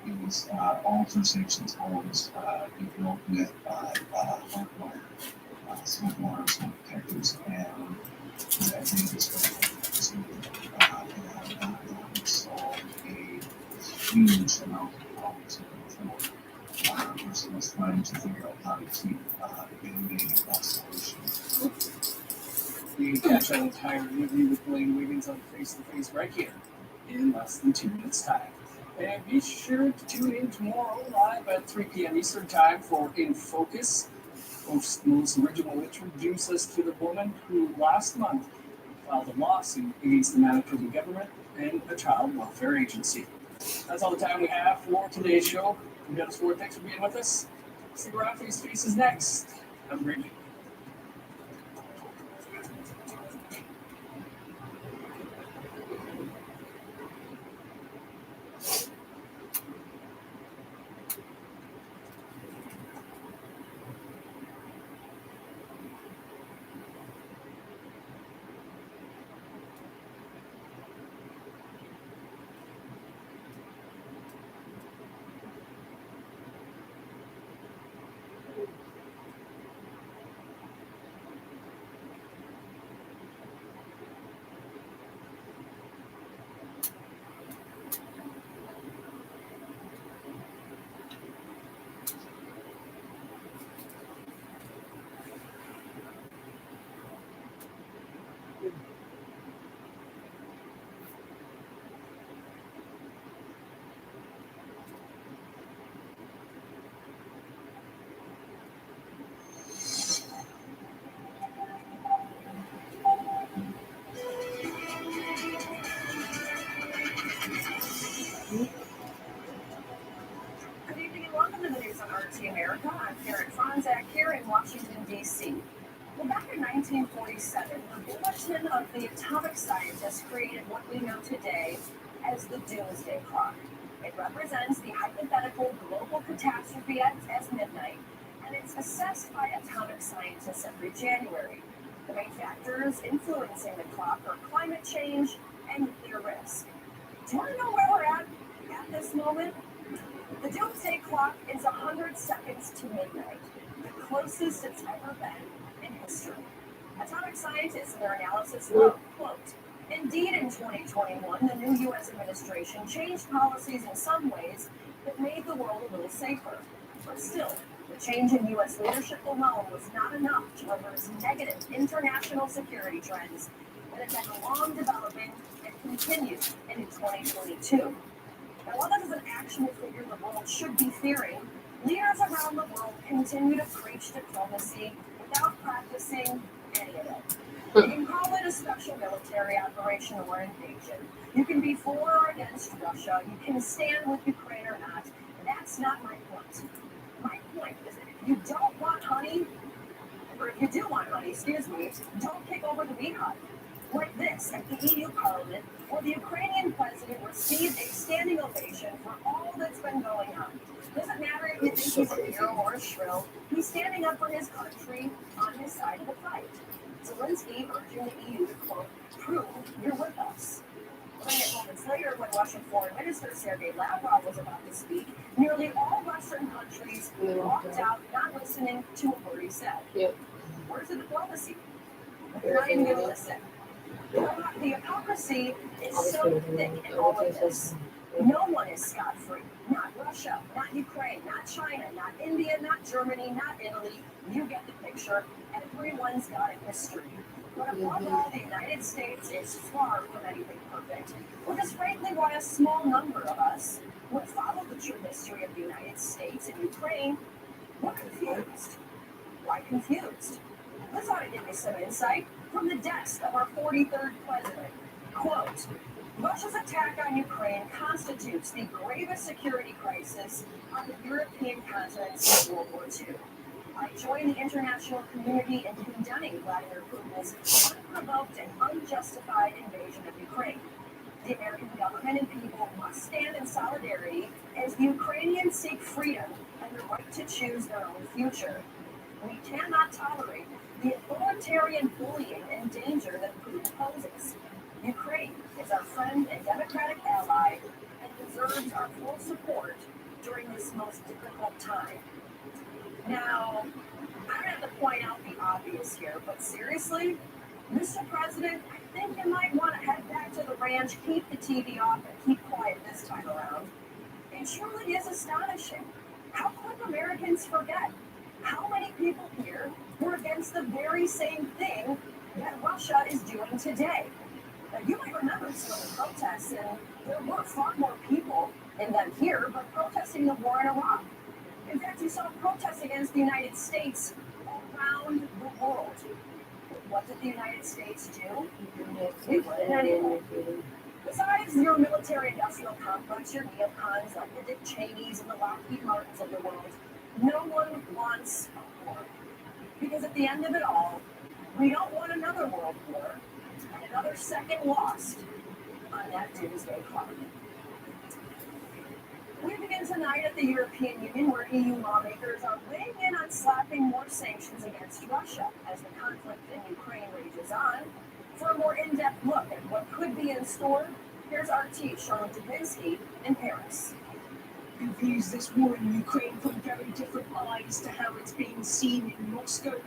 It was all First Nations homes be built with hardwired smoke alarms, smoke detectors, and that they just installed a huge amount of problems moving forward. We're still trying to figure out how to keep innovating that solution. You can catch an entire interview with Blaine Wiggins on Face to Face right here in less than 2 minutes' time. And be sure to tune in tomorrow live at 3 p.m. Eastern Time for In Focus. Host Melissa Ridge will introduce us to the woman who last month filed a lawsuit against the Manitoba government and a child welfare agency. That's all the time we have for today's show. I'm Dennis Ward. Thanks for being with us. Stick around for these faces next. Have a great day. Good evening and welcome to the news on RT America. I'm Karen Franzak here in Washington, D.C. Well, back in 1947, the bulletin of the atomic scientists created what we know today as the doomsday clock. It represents the hypothetical global catastrophe as midnight, and it's assessed by atomic scientists every January. The main factors influencing the clock are climate change and nuclear risk. Do you want to know where we're at this moment? The doomsday clock is 100 seconds to midnight, the closest it's ever been in history. Atomic scientists in their analysis wrote, quote, "Indeed, in 2021, the new U.S. administration changed policies in some ways that made the world a little safer. But still, the change in U.S. leadership alone was not enough to reverse negative international security trends that have been long developing and continue into 2022. Now, while that isn't actually a figure the world should be fearing, leaders around the world continue to preach diplomacy without practicing any of it. You can call it a special military operation or invasion. You can be for or against Russia. You can stand with Ukraine or not. That's not my point. My point is that if you don't want honey, or if you do want honey, don't kick over the beehive. Like this at the EU Parliament, where the Ukrainian president received a standing ovation for all that's been going on. Doesn't matter if you think he's a hero or a shrill, he's standing up for his country on his side of the fight. Zelensky urging the EU to, quote, "prove you're with us." Then moments later, when Russian Foreign Minister Sergei Lavrov was about to speak, nearly all Western countries walked out, not listening to a word he said. Yep. Where's the diplomacy? They're not even going to listen. The hypocrisy is so thick in all of this. No one is scot-free. Not Russia, not Ukraine, not China, not India, not Germany, not Italy. You get the picture. Everyone's got a history. But above all, the United States is far from anything perfect, which is frankly why a small number of us who have followed the true history of the United States and Ukraine were confused. Why confused? This ought to give me some insight from the desk of our 43rd president. Quote, "Russia's attack on Ukraine constitutes the gravest security crisis on the European continent since World War II. I join the international community in condemning Vladimir Putin's unprovoked and unjustified invasion of Ukraine. The American government and people must stand in solidarity as the Ukrainians seek freedom and the right to choose their own future. We cannot tolerate the authoritarian bullying and danger that Putin poses. Ukraine is our friend and democratic ally and deserves our full support during this most difficult time." Now, I don't have to point out the obvious here, but seriously, Mr. President, I think you might want to head back to the ranch, keep the TV off, and keep quiet this time around. It truly is astonishing how quick Americans forget how many people here were against the very same thing that Russia is doing today. Now, you might remember some of the protests, and there were far more people in them here, but protesting the war in Iraq. In fact, you saw protests against the United States around the world. What did the United States do? They wouldn't anything. Besides your military-industrial complex, your neocons like the Dick Cheneys and the Lockheed Martins of the world, no one wants a war. Because at the end of it all, we don't want another world war and another second lost on that doomsday clock. We begin tonight at the European Union, where EU lawmakers are weighing in on slapping more sanctions against Russia as the conflict in Ukraine rages on. For a more in-depth look at what could be in store, here's RT Charlotte Dubinsky in Paris. Who views this war in Ukraine from very different eyes to how it's being seen in Moscow.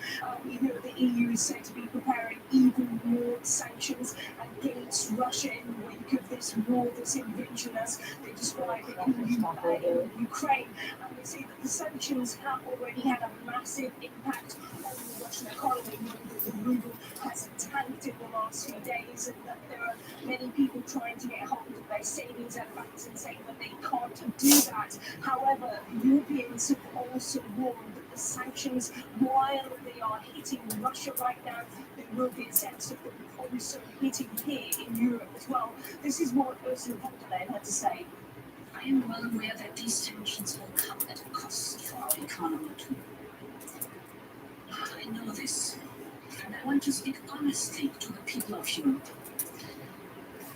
We know the EU is said to be preparing even more sanctions against Russia in the wake of this war, this invasion, as they describe it in Ukraine. And they say that the sanctions have already had a massive impact on the Russian economy, knowing that the ruble has tanked in the last few days, and that there are many people trying to get hold of their savings at banks and saying that they can't do that. However, Europeans have also warned that the sanctions, while they are hitting Russia right now, there will be a sense of them also hitting here in Europe as well. This is what Ursula von der Leyen had to say. I am well aware that these sanctions will come at a cost for our economy too. I know this, and I want to speak honestly to the people of Europe.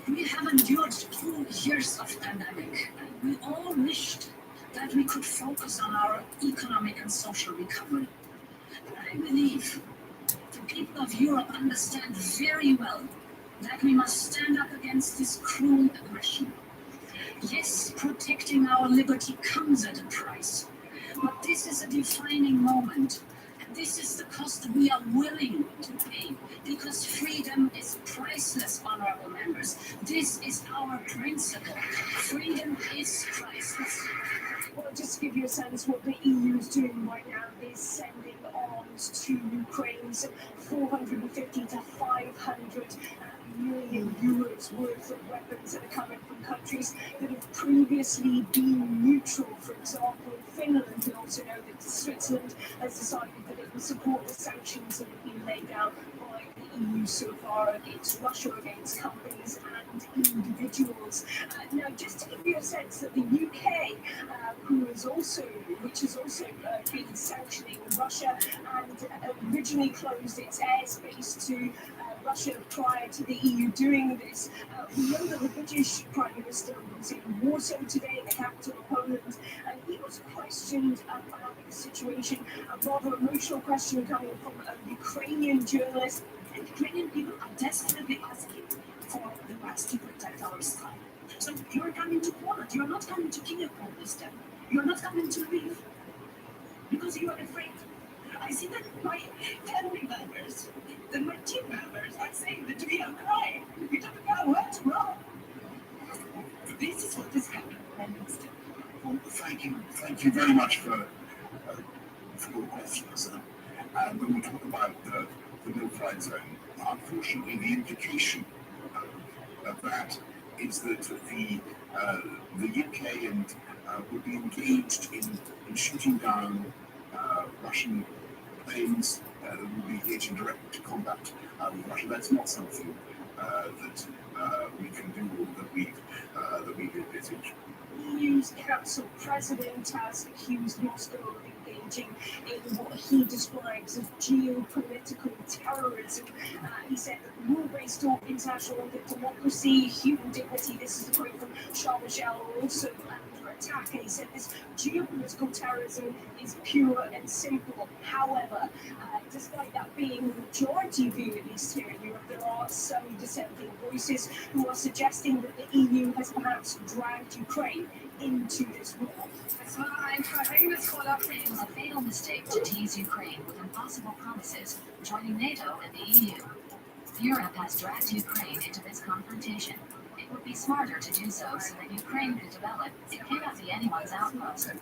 We have endured 2 years of pandemic, and we all wished that we could focus on our economic and social recovery. But I believe the people of Europe understand very well that we must stand up against this cruel aggression. Yes, protecting our liberty comes at a price, but this is a defining moment. And this is the cost we are willing to pay, because freedom is priceless, honorable members. This is our principle. Freedom is priceless. Well, just to give you a sense, what the EU is doing right now is sending arms to Ukraine, so 450 to 500 million euros worth of weapons that are coming from countries that have previously been neutral. For example, Finland, and also know that Switzerland has decided that it will support the sanctions that have been laid down by the EU so far against Russia, against companies and individuals. Now, just to give you a sense that the UK, which has also been sanctioning Russia and originally closed its airspace to Russia prior to the EU doing this. We know that the British Prime Minister was in Warsaw today, the capital of Poland, and he was questioned about the situation. A rather emotional question coming from a Ukrainian journalist. And Ukrainian people are desperately asking for the West to protect our sky. So you're coming to Poland. You're not coming to Kiev this time. You're not coming to Lviv because you are afraid. I see that my family members and my team members are saying that we are crying. We don't know what's wrong. This is what is happening. Well, thank you very much for your questions. And when we talk about the no-fly zone, unfortunately, the implication of that is that the UK and would be engaged in shooting down Russian planes that would be engaged in direct combat with Russia. That's not something that we can do or that we envisage. EU's Council President has accused Moscow of engaging in what he describes as geopolitical terrorism. He said that rule-based international order, democracy, human dignity, this is a quote from Charles Michel, are also under attack. And he said this geopolitical terrorism is pure and simple. However, despite that being the majority view, at least here in Europe, there are some dissenting voices who are suggesting that the EU has perhaps dragged Ukraine into this war. A fatal mistake to tease Ukraine with impossible promises, joining NATO and the EU. Europe has dragged Ukraine into this confrontation. It would be smarter to do so that Ukraine could develop. It cannot be anyone's outpost.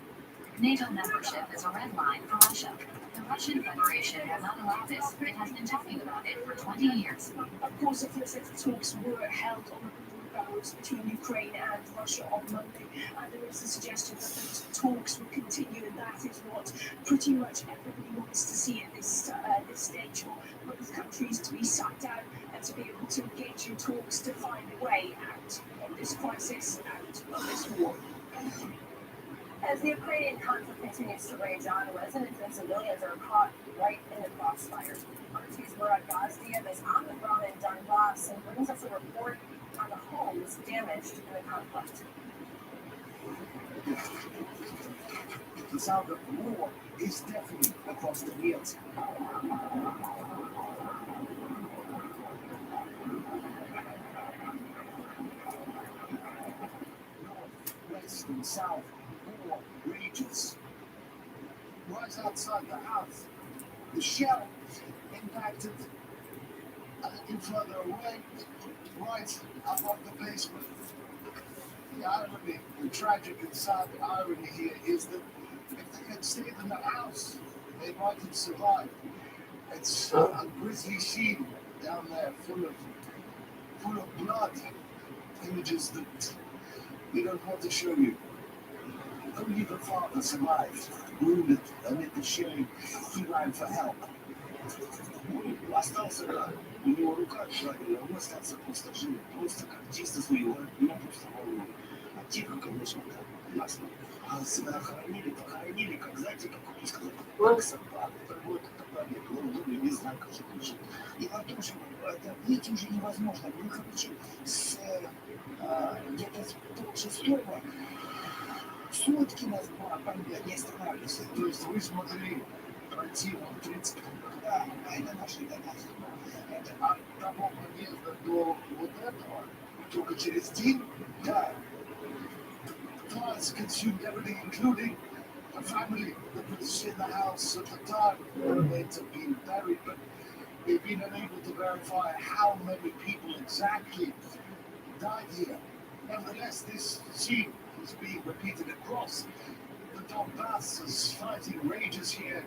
NATO membership is a red line for Russia. The Russian Federation will not allow this. It has been talking about it for 20 years. Of course, it feels like the talks were held on the boundaries between Ukraine and Russia on Monday. There is a suggestion that those talks will continue, and that is what pretty much everybody wants to see at this stage, for both countries to be sat down and to be able to engage in talks to find a way out of this crisis, out of this war. As the Ukrainian conflict continues to rage on, residents and civilians are caught right in the crossfire. RT's Murat Gazdiyev is on the ground in Donbass and brings us a report on the homes damaged in the conflict. The sound of war is deafening across the fields. West and south, war rages. Right outside the house, the shell impacted a little further away, right above the basement. The irony, the tragic and sad irony here is that if they had stayed in the house, they might have survived. It's a grisly scene down there full of blood, images that we don't want to show you. Only the father survived, wounded amid the shame. He ran for help. Остался рад. У него рука отшагивала, он остался просто жив, просто как чисто своего, я просто волнует. А тихо, конечно, да, ясно. А сына похоронили, как, знаете, как он сказал, как собака, вот это побег, он думает, не знаю, как же лучше. И в том, что это выйти уже невозможно. Мы, короче, где-то с полшестого сутки нас было, не останавливались. То есть вы смогли пройти вот 30 минут. Да, это наши. Это от того момента до вот этого, только через день, да, fires consumed everything, including a family that was in the house at the time. The remains have been buried, but we've been unable to verify how many people exactly died here. Nevertheless, this scene is being repeated across the Donbass as fighting rages here